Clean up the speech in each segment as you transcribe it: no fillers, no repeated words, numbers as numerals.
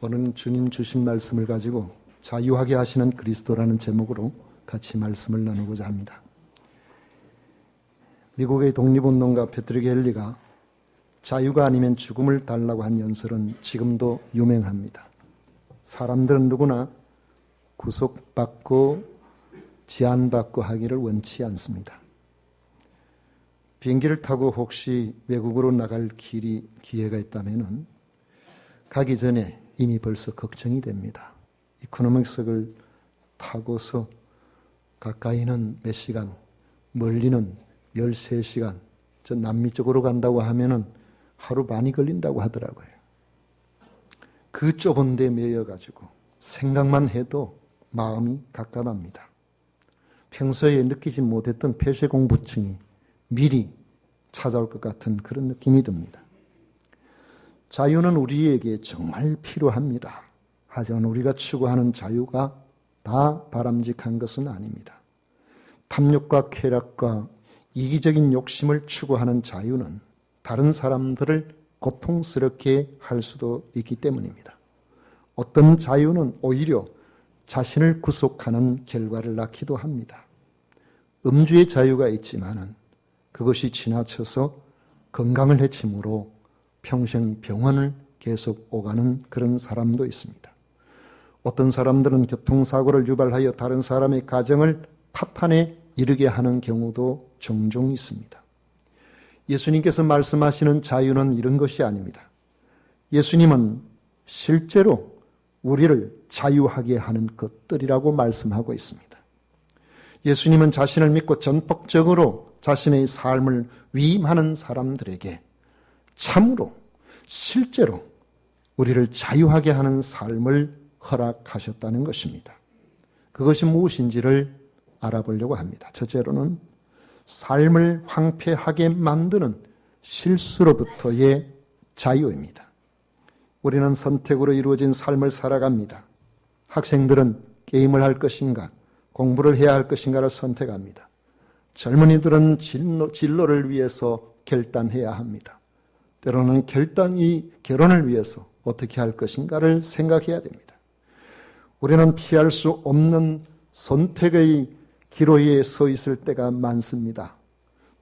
오늘 주님 주신 말씀을 가지고 자유하게 하시는 그리스도라는 제목으로 같이 말씀을 나누고자 합니다. 미국의 독립운동가 패트릭 헨리가 자유가 아니면 죽음을 달라고 한 연설은 지금도 유명합니다. 사람들은 누구나 구속받고 제한받고 하기를 원치 않습니다. 비행기를 타고 혹시 외국으로 나갈 기회가 있다면 가기 전에 이미 벌써 걱정이 됩니다. 이코노믹석을 타고서 가까이는 몇 시간, 멀리는 13시간, 저 남미 쪽으로 간다고 하면은 하루 반이 걸린다고 하더라고요. 그 좁은 데 매여가지고 생각만 해도 마음이 갑갑합니다. 평소에 느끼지 못했던 폐쇄공포증이 미리 찾아올 것 같은 그런 느낌이 듭니다. 자유는 우리에게 정말 필요합니다. 하지만 우리가 추구하는 자유가 다 바람직한 것은 아닙니다. 탐욕과 쾌락과 이기적인 욕심을 추구하는 자유는 다른 사람들을 고통스럽게 할 수도 있기 때문입니다. 어떤 자유는 오히려 자신을 구속하는 결과를 낳기도 합니다. 음주의 자유가 있지만은 그것이 지나쳐서 건강을 해치므로 평생 병원을 계속 오가는 그런 사람도 있습니다. 어떤 사람들은 교통사고를 유발하여 다른 사람의 가정을 파탄에 이르게 하는 경우도 종종 있습니다. 예수님께서 말씀하시는 자유는 이런 것이 아닙니다. 예수님은 실제로 우리를 자유하게 하는 것들이라고 말씀하고 있습니다. 예수님은 자신을 믿고 전폭적으로 자신의 삶을 위임하는 사람들에게 참으로 실제로 우리를 자유하게 하는 삶을 허락하셨다는 것입니다. 그것이 무엇인지를 알아보려고 합니다. 첫째로는 삶을 황폐하게 만드는 실수로부터의 자유입니다. 우리는 선택으로 이루어진 삶을 살아갑니다. 학생들은 게임을 할 것인가, 공부를 해야 할 것인가를 선택합니다. 젊은이들은 진로를 위해서 결단해야 합니다. 때로는 결혼을 위해서 어떻게 할 것인가를 생각해야 됩니다. 우리는 피할 수 없는 선택의 기로에 서 있을 때가 많습니다.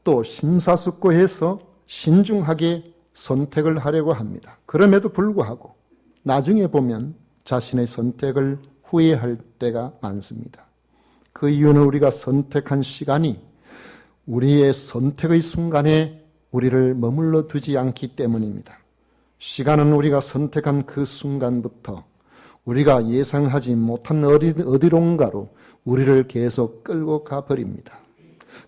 또 심사숙고해서 신중하게 선택을 하려고 합니다. 그럼에도 불구하고 나중에 보면 자신의 선택을 후회할 때가 많습니다. 그 이유는 우리가 선택한 시간이 우리의 선택의 순간에 우리를 머물러 두지 않기 때문입니다. 시간은 우리가 선택한 그 순간부터 우리가 예상하지 못한 어디론가로 우리를 계속 끌고 가버립니다.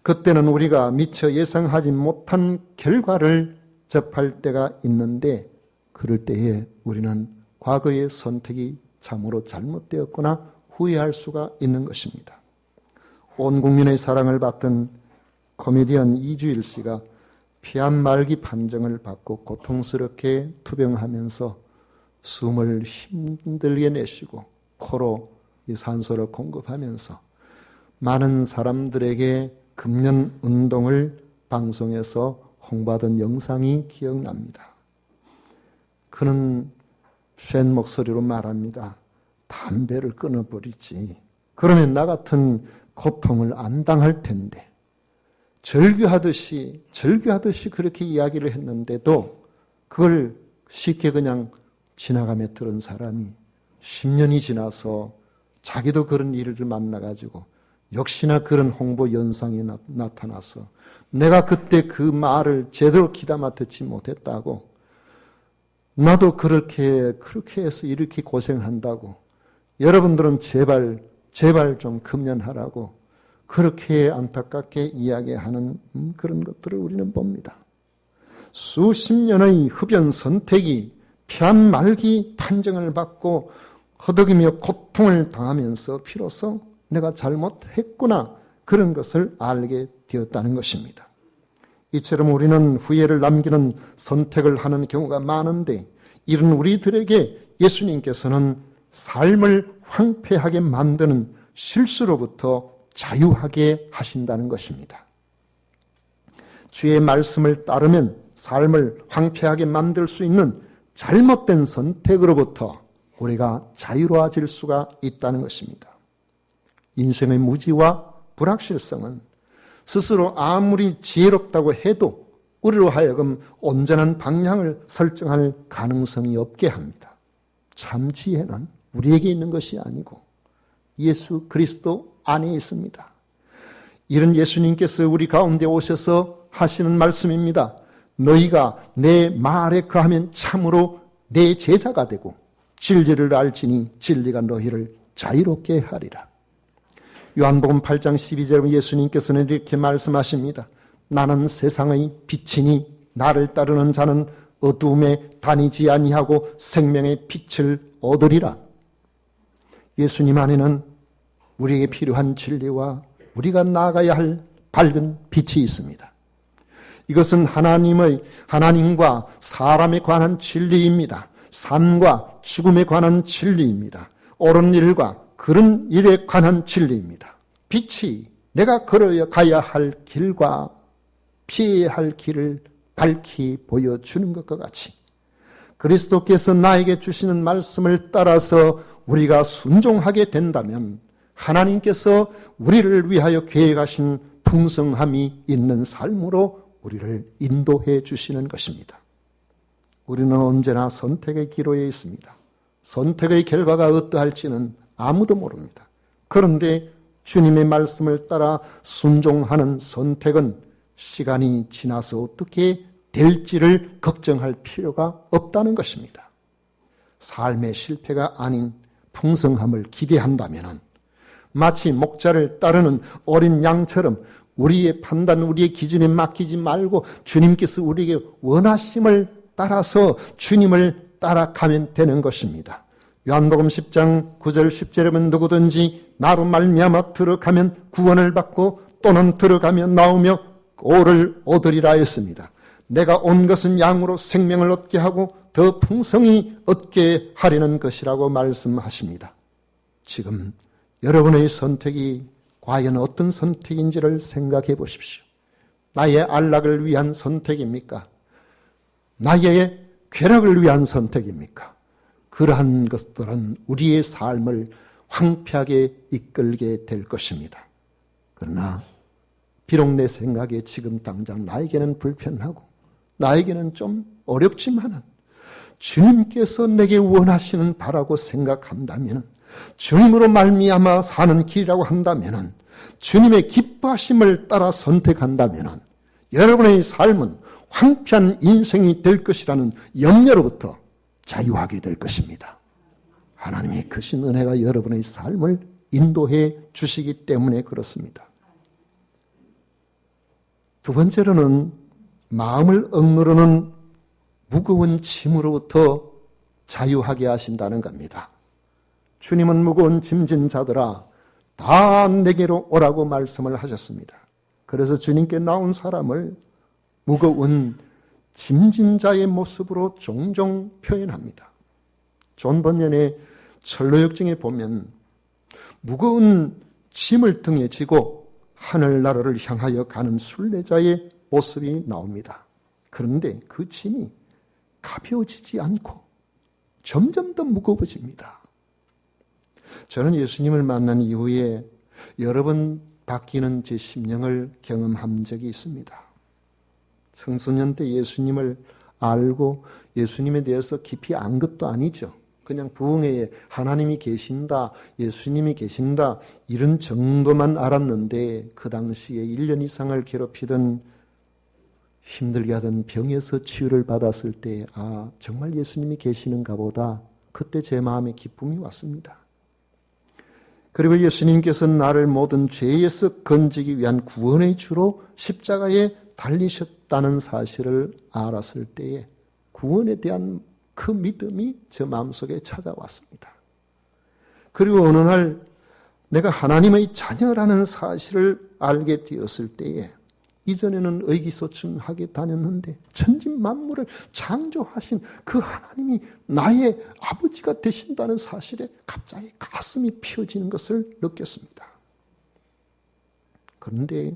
그때는 우리가 미처 예상하지 못한 결과를 접할 때가 있는데 그럴 때에 우리는 과거의 선택이 참으로 잘못되었거나 후회할 수가 있는 것입니다. 온 국민의 사랑을 받던 코미디언 이주일 씨가 폐암 말기 판정을 받고 고통스럽게 투병하면서 숨을 힘들게 내쉬고 코로 이 산소를 공급하면서 많은 사람들에게 금연 운동을 방송에서 홍보하던 영상이 기억납니다. 그는 쉔 목소리로 말합니다. 담배를 끊어버리지. 그러면 나 같은 고통을 안 당할 텐데. 절규하듯이 그렇게 이야기를 했는데도 그걸 쉽게 그냥 지나가며 들은 사람이 10년이 지나서 자기도 그런 일을 좀 만나가지고 역시나 그런 홍보 연상이 나타나서 내가 그때 그 말을 제대로 귀담아 듣지 못했다고 나도 그렇게 해서 이렇게 고생한다고 여러분들은 제발 좀 금연하라고 그렇게 안타깝게 이야기하는 그런 것들을 우리는 봅니다. 수십 년의 흡연 선택이 폐암 말기 판정을 받고 허덕이며 고통을 당하면서 비로소 내가 잘못했구나 그런 것을 알게 되었다는 것입니다. 이처럼 우리는 후회를 남기는 선택을 하는 경우가 많은데 이런 우리들에게 예수님께서는 삶을 황폐하게 만드는 실수로부터 자유하게 하신다는 것입니다. 주의 말씀을 따르면 삶을 황폐하게 만들 수 있는 잘못된 선택으로부터 우리가 자유로워질 수가 있다는 것입니다. 인생의 무지와 불확실성은 스스로 아무리 지혜롭다고 해도 우리로 하여금 온전한 방향을 설정할 가능성이 없게 합니다. 참 지혜는 우리에게 있는 것이 아니고 예수 그리스도 안에 있습니다. 이런 예수님께서 우리 가운데 오셔서 하시는 말씀입니다. 너희가 내 말에 거하면 참으로 내 제자가 되고 진리를 알지니 진리가 너희를 자유롭게 하리라. 요한복음 8장 12절에 예수님께서는 이렇게 말씀하십니다. 나는 세상의 빛이니 나를 따르는 자는 어두움에 다니지 아니하고 생명의 빛을 얻으리라. 예수님 안에는 우리에게 필요한 진리와 우리가 나아가야 할 밝은 빛이 있습니다. 이것은 하나님과 사람에 관한 진리입니다. 삶과 죽음에 관한 진리입니다. 옳은 일과 그런 일에 관한 진리입니다. 빛이 내가 걸어가야 할 길과 피해야 할 길을 밝히 보여주는 것과 같이 그리스도께서 나에게 주시는 말씀을 따라서 우리가 순종하게 된다면 하나님께서 우리를 위하여 계획하신 풍성함이 있는 삶으로 우리를 인도해 주시는 것입니다. 우리는 언제나 선택의 기로에 있습니다. 선택의 결과가 어떠할지는 아무도 모릅니다. 그런데 주님의 말씀을 따라 순종하는 선택은 시간이 지나서 어떻게 될지를 걱정할 필요가 없다는 것입니다. 삶의 실패가 아닌 풍성함을 기대한다면 마치 목자를 따르는 어린 양처럼 우리의 판단, 우리의 기준에 맡기지 말고 주님께서 우리에게 원하심을 따라서 주님을 따라가면 되는 것입니다. 요한복음 10장 9절 10절에 보면 누구든지 나로 말미암아 들어가면 구원을 받고 또는 들어가며 나오며 꼴을 얻으리라 했습니다. 내가 온 것은 양으로 생명을 얻게 하고 더 풍성히 얻게 하려는 것이라고 말씀하십니다. 지금 여러분의 선택이 과연 어떤 선택인지를 생각해 보십시오. 나의 안락을 위한 선택입니까? 나의 쾌락을 위한 선택입니까? 그러한 것들은 우리의 삶을 황폐하게 이끌게 될 것입니다. 그러나 비록 내 생각에 지금 당장 나에게는 불편하고 나에게는 좀 어렵지만은 주님께서 내게 원하시는 바라고 생각한다면 주님으로 말미암아 사는 길이라고 한다면 주님의 기뻐하심을 따라 선택한다면 여러분의 삶은 황폐한 인생이 될 것이라는 염려로부터 자유하게 될 것입니다. 하나님의 크신 은혜가 여러분의 삶을 인도해 주시기 때문에 그렇습니다. 두 번째로는 마음을 억누르는 무거운 짐으로부터 자유하게 하신다는 겁니다. 주님은 무거운 짐진 자들아 다 내게로 오라고 말씀을 하셨습니다. 그래서 주님께 나온 사람을 무거운 짐진 자의 모습으로 종종 표현합니다. 존 번연의 철로역정에 보면 무거운 짐을 등에 지고 하늘나라를 향하여 가는 순례자의 모습이 나옵니다. 그런데 그 짐이 가벼워지지 않고 점점 더 무거워집니다. 저는 예수님을 만난 이후에 여러 번 바뀌는 제 심령을 경험한 적이 있습니다. 청소년 때 예수님을 알고 예수님에 대해서 깊이 안 것도 아니죠. 그냥 부흥회에 하나님이 계신다, 예수님이 계신다 이런 정도만 알았는데 그 당시에 1년 이상을 괴롭히던 힘들게 하던 병에서 치유를 받았을 때 정말 예수님이 계시는가 보다. 그때 제 마음에 기쁨이 왔습니다. 그리고 예수님께서 나를 모든 죄에서 건지기 위한 구원의 주로 십자가에 달리셨다는 사실을 알았을 때에 구원에 대한 그 믿음이 제 마음속에 찾아왔습니다. 그리고 어느 날 내가 하나님의 자녀라는 사실을 알게 되었을 때에 이전에는 의기소침하게 다녔는데 천지만물을 창조하신 그 하나님이 나의 아버지가 되신다는 사실에 갑자기 가슴이 피어지는 것을 느꼈습니다. 그런데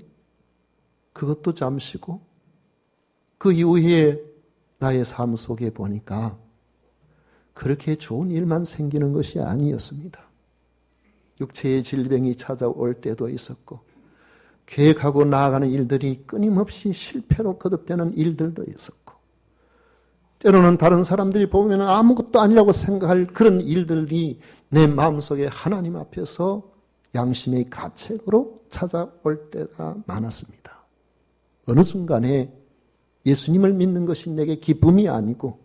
그것도 잠시고 그 이후에 나의 삶 속에 보니까 그렇게 좋은 일만 생기는 것이 아니었습니다. 육체의 질병이 찾아올 때도 있었고 계획하고 나아가는 일들이 끊임없이 실패로 거듭되는 일들도 있었고 때로는 다른 사람들이 보면 아무것도 아니라고 생각할 그런 일들이 내 마음속에 하나님 앞에서 양심의 가책으로 찾아올 때가 많았습니다. 어느 순간에 예수님을 믿는 것이 내게 기쁨이 아니고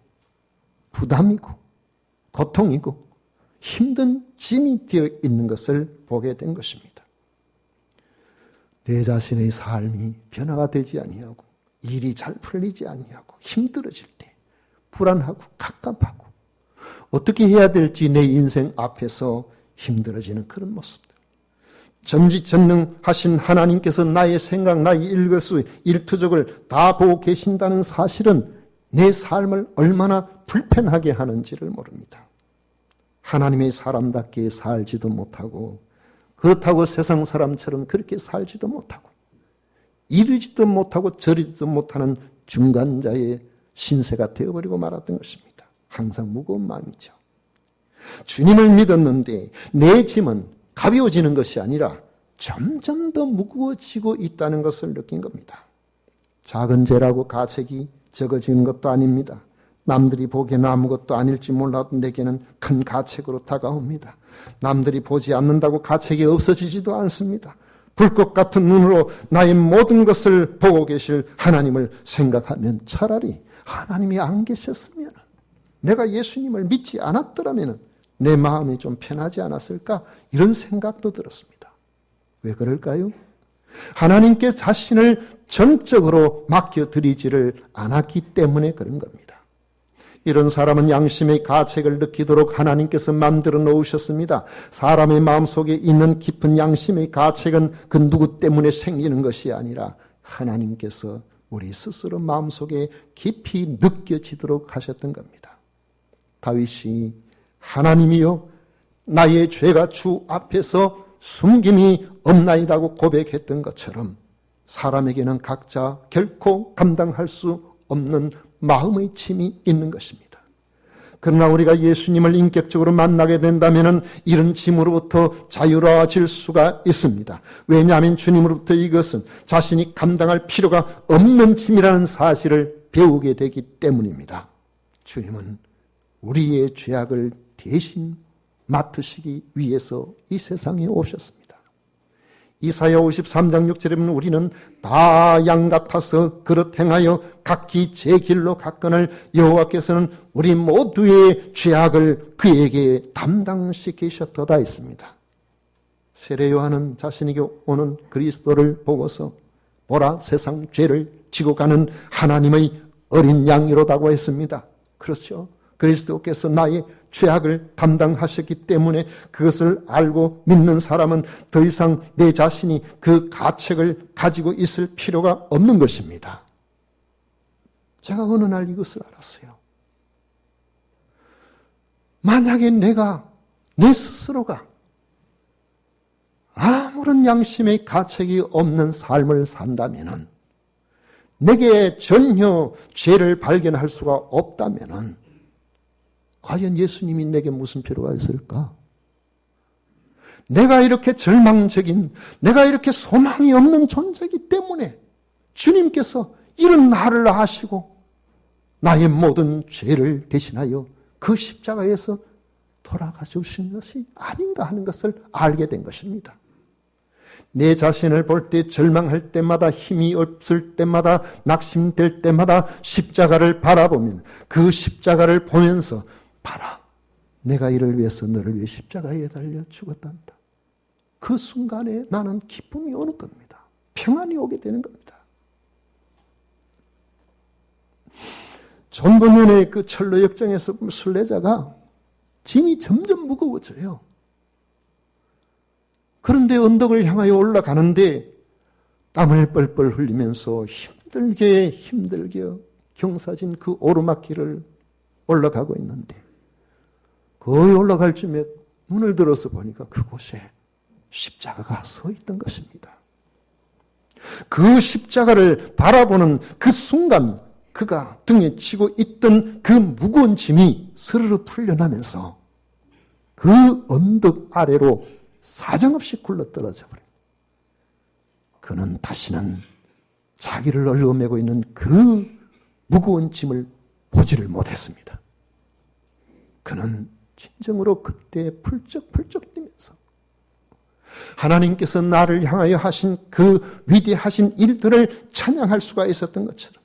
부담이고 고통이고 힘든 짐이 되어 있는 것을 보게 된 것입니다. 내 자신의 삶이 변화가 되지 아니하고 일이 잘 풀리지 아니하고 힘들어질 때 불안하고 갑갑하고 어떻게 해야 될지 내 인생 앞에서 힘들어지는 그런 모습들. 전지전능하신 하나님께서 나의 생각, 나의 일거수, 일투족을 다 보고 계신다는 사실은 내 삶을 얼마나 불편하게 하는지를 모릅니다. 하나님의 사람답게 살지도 못하고 그렇다고 세상 사람처럼 그렇게 살지도 못하고 이르지도 못하고 저리지도 못하는 중간자의 신세가 되어버리고 말았던 것입니다. 항상 무거운 마음이죠. 주님을 믿었는데 내 짐은 가벼워지는 것이 아니라 점점 더 무거워지고 있다는 것을 느낀 겁니다. 작은 죄라고 가책이 적어지는 것도 아닙니다. 남들이 보기에는 아무것도 아닐지 몰라도 내게는 큰 가책으로 다가옵니다. 남들이 보지 않는다고 가책이 없어지지도 않습니다. 불꽃 같은 눈으로 나의 모든 것을 보고 계실 하나님을 생각하면 차라리 하나님이 안 계셨으면 내가 예수님을 믿지 않았더라면 내 마음이 좀 편하지 않았을까? 이런 생각도 들었습니다. 왜 그럴까요? 하나님께 자신을 전적으로 맡겨드리지를 않았기 때문에 그런 겁니다. 이런 사람은 양심의 가책을 느끼도록 하나님께서 만들어 놓으셨습니다. 사람의 마음속에 있는 깊은 양심의 가책은 그 누구 때문에 생기는 것이 아니라 하나님께서 우리 스스로 마음속에 깊이 느껴지도록 하셨던 겁니다. 다윗이 하나님이여 나의 죄가 주 앞에서 숨김이 없나이다고 고백했던 것처럼 사람에게는 각자 결코 감당할 수 없는 마음의 짐이 있는 것입니다. 그러나 우리가 예수님을 인격적으로 만나게 된다면 이런 짐으로부터 자유로워질 수가 있습니다. 왜냐하면 주님으로부터 이것은 자신이 감당할 필요가 없는 짐이라는 사실을 배우게 되기 때문입니다. 주님은 우리의 죄악을 대신 맡으시기 위해서 이 세상에 오셨습니다. 이사야 53장 6절에 보면 우리는 다 양 같아서 그릇 행하여 각기 제 길로 갔거늘 여호와께서는 우리 모두의 죄악을 그에게 담당시키셨도다 했습니다. 세례 요한은 자신에게 오는 그리스도를 보고서 보라 세상 죄를 지고 가는 하나님의 어린 양이로다고 했습니다. 그렇죠. 그리스도께서 나의 죄악을 담당하셨기 때문에 그것을 알고 믿는 사람은 더 이상 내 자신이 그 가책을 가지고 있을 필요가 없는 것입니다. 제가 어느 날 이것을 알았어요. 만약에 내가 내 스스로가 아무런 양심의 가책이 없는 삶을 산다면 내게 전혀 죄를 발견할 수가 없다면 과연 예수님이 내게 무슨 필요가 있을까? 내가 이렇게 절망적인, 내가 이렇게 소망이 없는 존재이기 때문에 주님께서 이런 나를 아시고 나의 모든 죄를 대신하여 그 십자가에서 돌아가 주신 것이 아닌가 하는 것을 알게 된 것입니다. 내 자신을 볼 때 절망할 때마다 힘이 없을 때마다 낙심될 때마다 십자가를 바라보면 그 십자가를 보면서 봐라, 내가 이를 위해서 너를 위해 십자가에 달려 죽었단다. 그 순간에 나는 기쁨이 오는 겁니다. 평안이 오게 되는 겁니다. 존 bunyan의 그 철로 역정에서 순례자가 짐이 점점 무거워져요. 그런데 언덕을 향하여 올라가는데 땀을 뻘뻘 흘리면서 힘들게 경사진 그 오르막길을 올라가고 있는데 거의 올라갈 쯤에 눈을 들어서 보니까 그곳에 십자가가 서 있던 것입니다. 그 십자가를 바라보는 그 순간 그가 등에 지고 있던 그 무거운 짐이 스르르 풀려나면서 그 언덕 아래로 사정없이 굴러떨어져 버립니다. 그는 다시는 자기를 얽어매고 있는 그 무거운 짐을 보지를 못했습니다. 그는 진정으로 그때 펄쩍펄쩍 뛰면서 하나님께서 나를 향하여 하신 그 위대하신 일들을 찬양할 수가 있었던 것처럼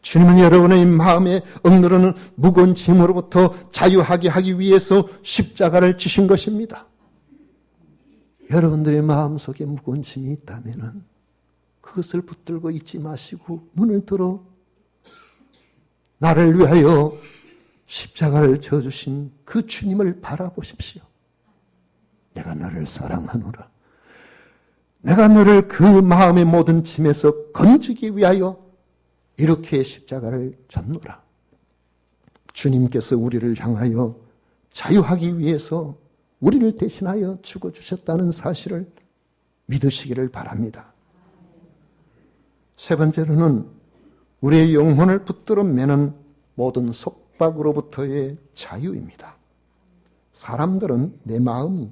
주님은 여러분의 마음에 억누르는 무거운 짐으로부터 자유하게 하기 위해서 십자가를 지신 것입니다. 여러분들의 마음속에 무거운 짐이 있다면 그것을 붙들고 있지 마시고 눈을 들어 나를 위하여 십자가를 져주신 그 주님을 바라보십시오. 내가 너를 사랑하노라. 내가 너를 그 마음의 모든 짐에서 건지기 위하여 이렇게 십자가를 졌노라. 주님께서 우리를 향하여 자유하기 위해서 우리를 대신하여 죽어주셨다는 사실을 믿으시기를 바랍니다. 세 번째로는 우리의 영혼을 붙들어 매는 모든 속박으로부터의 자유입니다. 사람들은 내 마음이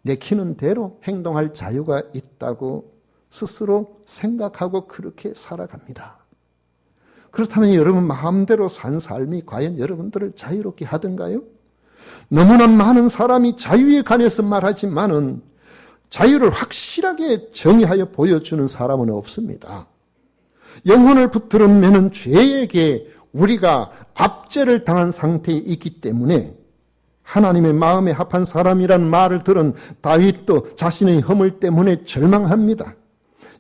내키는 대로 행동할 자유가 있다고 스스로 생각하고 그렇게 살아갑니다. 그렇다면 여러분 마음대로 산 삶이 과연 여러분들을 자유롭게 하던가요? 너무나 많은 사람이 자유에 관해서 말하지만은 자유를 확실하게 정의하여 보여주는 사람은 없습니다. 영혼을 붙들어 매는 죄에게 우리가 압제를 당한 상태에 있기 때문에 하나님의 마음에 합한 사람이란 말을 들은 다윗도 자신의 허물 때문에 절망합니다.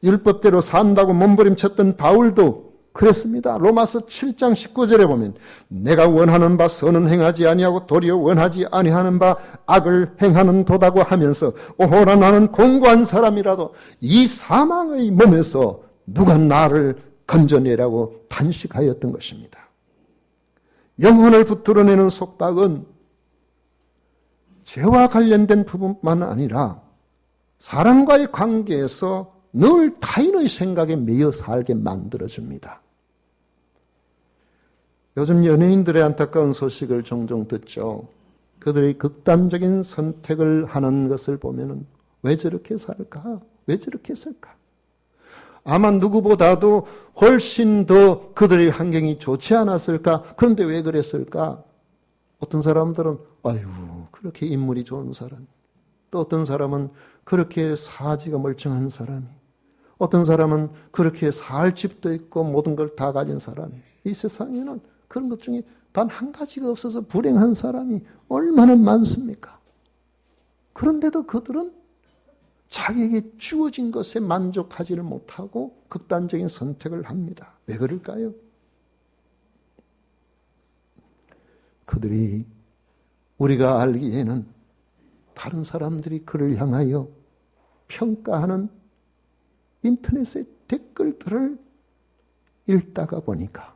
율법대로 산다고 몸부림쳤던 바울도 그랬습니다. 로마서 7장 19절에 보면 내가 원하는 바 선은 행하지 아니하고 도리어 원하지 아니하는 바 악을 행하는 도다고 하면서 오호라 나는 공고한 사람이라도 이 사망의 몸에서 누가 나를 건져내라고 탄식하였던 것입니다. 영혼을 붙들어내는 속박은 죄와 관련된 부분만 아니라 사람과의 관계에서 늘 타인의 생각에 매여 살게 만들어줍니다. 요즘 연예인들의 안타까운 소식을 종종 듣죠. 그들이 극단적인 선택을 하는 것을 보면 왜 저렇게 살까? 왜 저렇게 살까? 아마 누구보다도 훨씬 더 그들의 환경이 좋지 않았을까? 그런데 왜 그랬을까? 어떤 사람들은 아유 그렇게 인물이 좋은 사람, 또 어떤 사람은 그렇게 사지가 멀쩡한 사람이, 어떤 사람은 그렇게 살 집도 있고 모든 걸 다 가진 사람이, 이 세상에는 그런 것 중에 단 한 가지가 없어서 불행한 사람이 얼마나 많습니까? 그런데도 그들은 자기에게 주어진 것에 만족하지를 못하고 극단적인 선택을 합니다. 왜 그럴까요? 그들이 우리가 알기에는 다른 사람들이 그를 향하여 평가하는 인터넷의 댓글들을 읽다가 보니까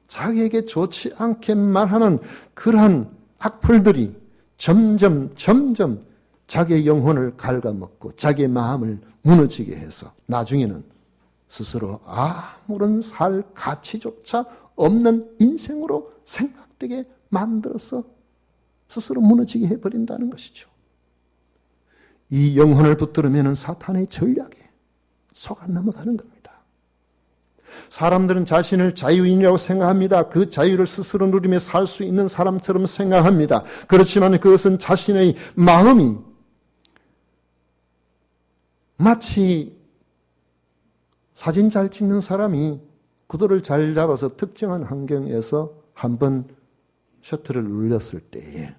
자기에게 좋지 않게 말하는 그러한 악플들이 점점 자기의 영혼을 갉아먹고 자기의 마음을 무너지게 해서 나중에는 스스로 아무런 살 가치조차 없는 인생으로 생각되게 만들어서 스스로 무너지게 해버린다는 것이죠. 이 영혼을 붙들으면 사탄의 전략에 속아 넘어가는 겁니다. 사람들은 자신을 자유인이라고 생각합니다. 그 자유를 스스로 누리며 살 수 있는 사람처럼 생각합니다. 그렇지만 그것은 자신의 마음이 마치 사진 잘 찍는 사람이 구도를 잘 잡아서 특정한 환경에서 한번 셔터를 눌렸을 때에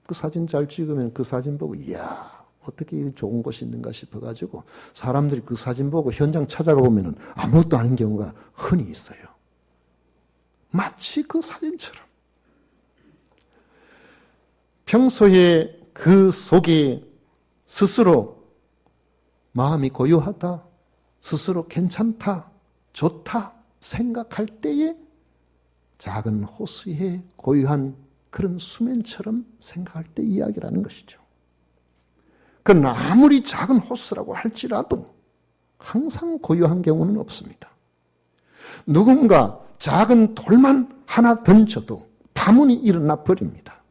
그 사진 잘 찍으면 그 사진 보고 이야 어떻게 이리 좋은 곳이 있는가 싶어가지고 사람들이 그 사진 보고 현장 찾아가 보면 아무것도 아닌 경우가 흔히 있어요. 마치 그 사진처럼 평소에 그 속에 스스로 마음이 고요하다, 스스로 괜찮다, 좋다 생각할 때에 작은 호수의 고요한 그런 수면처럼 생각할 때 이야기라는 것이죠. 그러나 아무리 작은 호수라고 할지라도 항상 고요한 경우는 없습니다. 누군가 작은 돌만 하나 던져도 파문이 일어나 버립니다.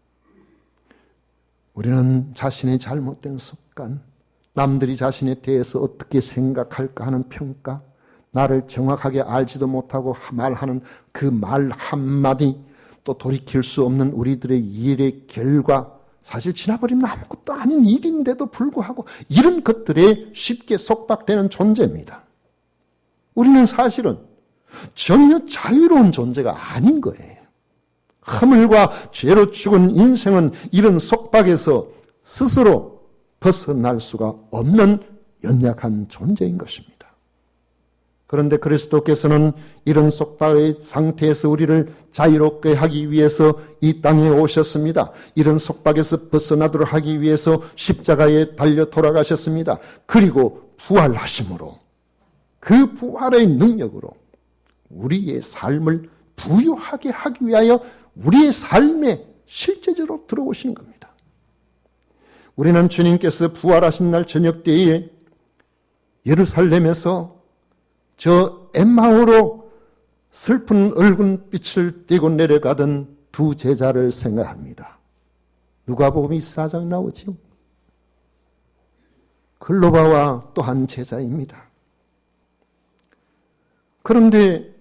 우리는 자신의 잘못된 습관, 남들이 자신에 대해서 어떻게 생각할까 하는 평가, 나를 정확하게 알지도 못하고 말하는 그 말 한마디, 또 돌이킬 수 없는 우리들의 일의 결과, 사실 지나버리면 아무것도 아닌 일인데도 불구하고 이런 것들에 쉽게 속박되는 존재입니다. 우리는 사실은 전혀 자유로운 존재가 아닌 거예요. 허물과 죄로 죽은 인생은 이런 속박에서 스스로 벗어날 수가 없는 연약한 존재인 것입니다. 그런데 그리스도께서는 이런 속박의 상태에서 우리를 자유롭게 하기 위해서 이 땅에 오셨습니다. 이런 속박에서 벗어나도록 하기 위해서 십자가에 달려 돌아가셨습니다. 그리고 부활하심으로, 그 부활의 능력으로 우리의 삶을 부유하게 하기 위하여 우리의 삶에 실제적으로 들어오시는 겁니다. 우리는 주님께서 부활하신 날 저녁 때에 예루살렘에서 저 엠마오로 슬픈 얼굴빛을 띠고 내려가던 두 제자를 생각합니다. 누가복음 24장 나오지요. 글로바와 또 한 제자입니다. 그런데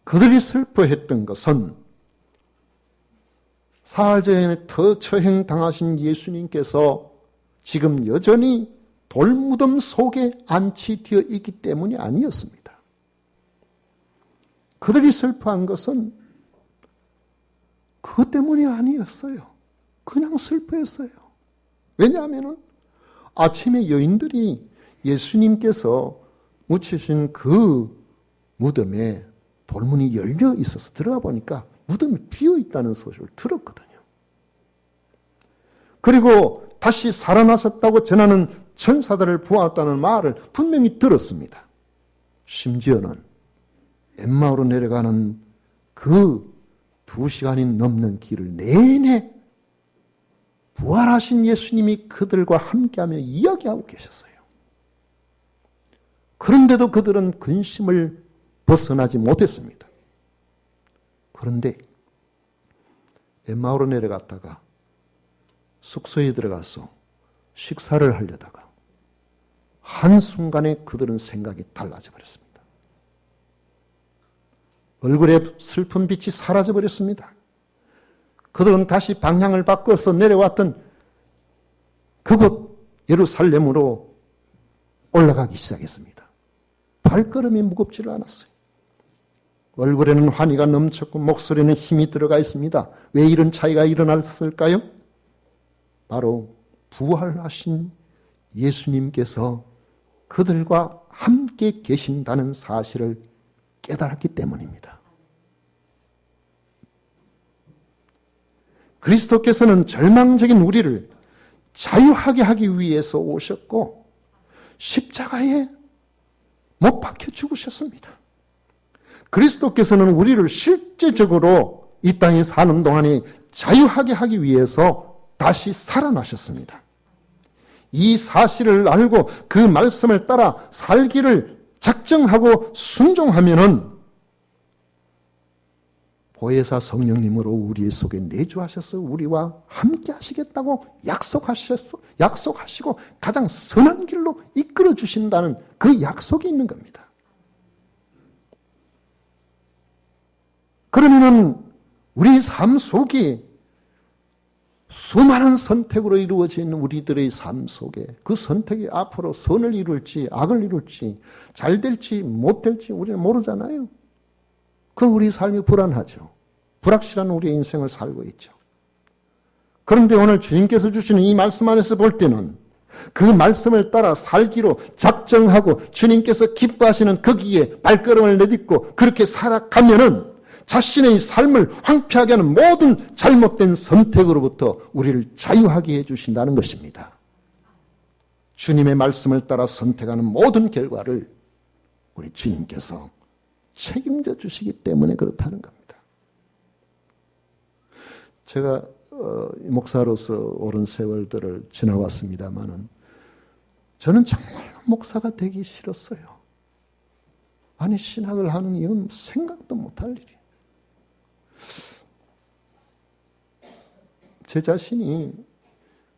그들이 슬퍼했던 것은 사흘 전에 더 처형당하신 예수님께서 지금 여전히 돌무덤 속에 안치되어 있기 때문이 아니었습니다. 그들이 슬퍼한 것은 그것 때문이 아니었어요. 그냥 슬퍼했어요. 왜냐하면 아침에 여인들이 예수님께서 묻히신 그 무덤에 돌문이 열려 있어서 들어가 보니까 무덤이 비어 있다는 소식을 들었거든요. 그리고 다시 살아나셨다고 전하는 천사들을 보았다는 말을 분명히 들었습니다. 심지어는 엠마오로 내려가는 그 2시간이 넘는 길을 내내 부활하신 예수님이 그들과 함께하며 이야기하고 계셨어요. 그런데도 그들은 근심을 벗어나지 못했습니다. 그런데 엠마오로 내려갔다가 숙소에 들어가서 식사를 하려다가 한순간에 그들은 생각이 달라져 버렸습니다. 얼굴에 슬픈 빛이 사라져 버렸습니다. 그들은 다시 방향을 바꿔서 내려왔던 그곳 예루살렘으로 올라가기 시작했습니다. 발걸음이 무겁지를 않았어요. 얼굴에는 환희가 넘쳤고 목소리에는 힘이 들어가 있습니다. 왜 이런 차이가 일어났을까요? 바로 부활하신 예수님께서 그들과 함께 계신다는 사실을 깨달았기 때문입니다. 그리스도께서는 절망적인 우리를 자유하게 하기 위해서 오셨고 십자가에 못 박혀 죽으셨습니다. 그리스도께서는 우리를 실제적으로 이 땅에 사는 동안에 자유하게 하기 위해서 다시 살아나셨습니다. 이 사실을 알고 그 말씀을 따라 살기를 작정하고 순종하면은 보혜사 성령님으로 우리 속에 내주하셔서 우리와 함께 하시겠다고 약속하시고 가장 선한 길로 이끌어 주신다는 그 약속이 있는 겁니다. 그러면은 우리 삶 속에 수많은 선택으로 이루어진 우리들의 삶 속에 그 선택이 앞으로 선을 이룰지 악을 이룰지 잘 될지 못 될지 우리는 모르잖아요. 그럼 우리 삶이 불안하죠. 불확실한 우리의 인생을 살고 있죠. 그런데 오늘 주님께서 주시는 이 말씀 안에서 볼 때는 그 말씀을 따라 살기로 작정하고 주님께서 기뻐하시는 거기에 발걸음을 내딛고 그렇게 살아가면은 자신의 삶을 황폐하게 하는 모든 잘못된 선택으로부터 우리를 자유하게 해주신다는 것입니다. 주님의 말씀을 따라 선택하는 모든 결과를 우리 주님께서 책임져 주시기 때문에 그렇다는 겁니다. 제가 목사로서 오랜 세월들을 지나왔습니다마는 저는 정말로 목사가 되기 싫었어요. 아니 신학을 하는 이건 생각도 못할 일이에요. 제 자신이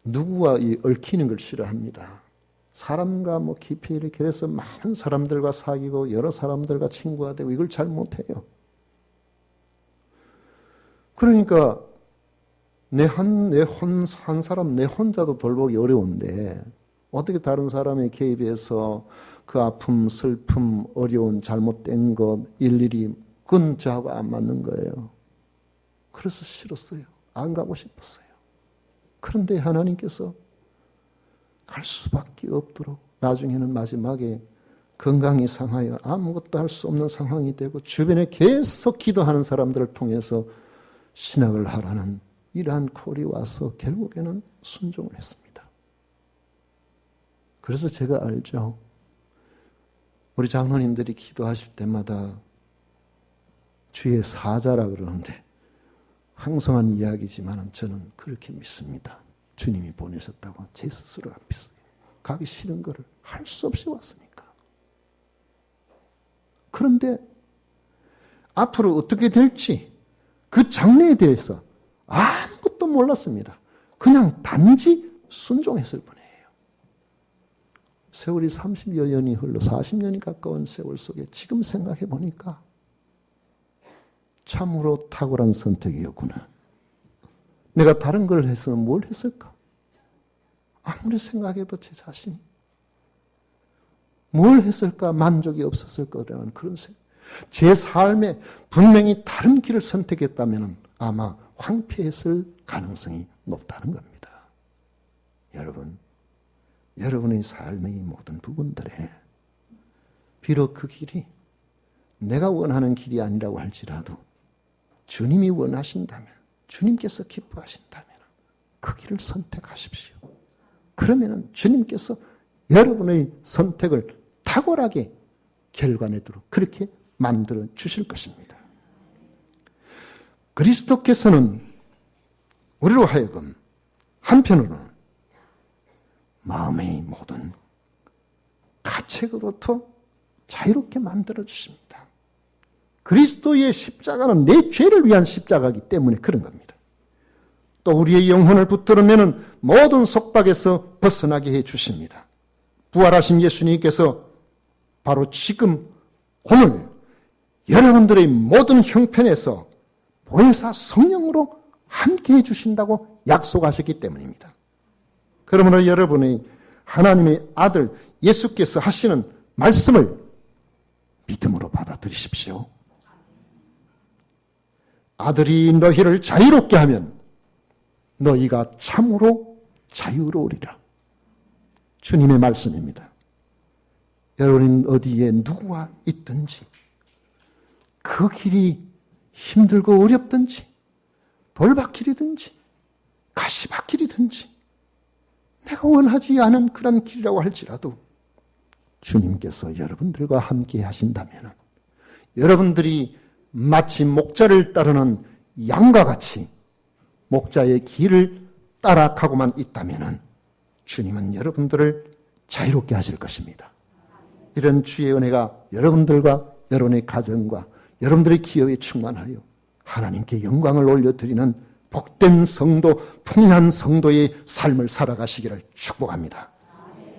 누구와 얽히는 걸 싫어합니다. 사람과 깊이 이렇게 해서 많은 사람들과 사귀고 여러 사람들과 친구가 되고 이걸 잘 못해요. 그러니까 한 사람 내 혼자도 돌보기 어려운데 어떻게 다른 사람의 개입해서 그 아픔, 슬픔, 어려운 잘못된 것 일일이 그건 저하고 안 맞는 거예요. 그래서 싫었어요. 안 가고 싶었어요. 그런데 하나님께서 갈 수밖에 없도록 나중에는 마지막에 건강이 상하여 아무것도 할 수 없는 상황이 되고 주변에 계속 기도하는 사람들을 통해서 신학을 하라는 이러한 콜이 와서 결국에는 순종을 했습니다. 그래서 제가 알죠. 우리 장로님들이 기도하실 때마다 주의 사자라 그러는데 황송한 이야기지만 저는 그렇게 믿습니다. 주님이 보내셨다고 제 스스로가 믿어요. 가기 싫은 거를 할 수 없이 왔으니까. 그런데 앞으로 어떻게 될지 그 장래에 대해서 아무것도 몰랐습니다. 그냥 단지 순종했을 뿐이에요. 세월이 30여 년이 흘러 40년이 가까운 세월 속에 지금 생각해 보니까 참으로 탁월한 선택이었구나. 내가 다른 걸 했으면 뭘 했을까? 아무리 생각해도 제 자신이 뭘 했을까? 만족이 없었을 거라는 그런 생각. 제 삶에 분명히 다른 길을 선택했다면 아마 황폐했을 가능성이 높다는 겁니다. 여러분, 여러분의 삶의 모든 부분들에 비록 그 길이 내가 원하는 길이 아니라고 할지라도 주님이 원하신다면, 주님께서 기뻐하신다면 그 길을 선택하십시오. 그러면 주님께서 여러분의 선택을 탁월하게 결과내도록 그렇게 만들어 주실 것입니다. 그리스도께서는 우리로 하여금 한편으로는 마음의 모든 가책으로부터 자유롭게 만들어 주십니다. 그리스도의 십자가는 내 죄를 위한 십자가이기 때문에 그런 겁니다. 또 우리의 영혼을 붙들으면 모든 속박에서 벗어나게 해 주십니다. 부활하신 예수님께서 바로 지금 오늘 여러분들의 모든 형편에서 보혜사 성령으로 함께 해 주신다고 약속하셨기 때문입니다. 그러므로 여러분의 하나님의 아들 예수께서 하시는 말씀을 믿음으로 받아들이십시오. 아들이 너희를 자유롭게 하면 너희가 참으로 자유로우리라. 주님의 말씀입니다. 여러분 어디에 누구와 있든지 그 길이 힘들고 어렵든지 돌밭길이든지 가시밭길이든지 내가 원하지 않은 그런 길이라고 할지라도 주님께서 여러분들과 함께 하신다면 여러분들이 마치 목자를 따르는 양과 같이 목자의 길을 따라가고만 있다면 주님은 여러분들을 자유롭게 하실 것입니다. 이런 주의 은혜가 여러분들과 여러분의 가정과 여러분들의 기업에 충만하여 하나님께 영광을 올려드리는 복된 성도, 풍요한 성도의 삶을 살아가시기를 축복합니다.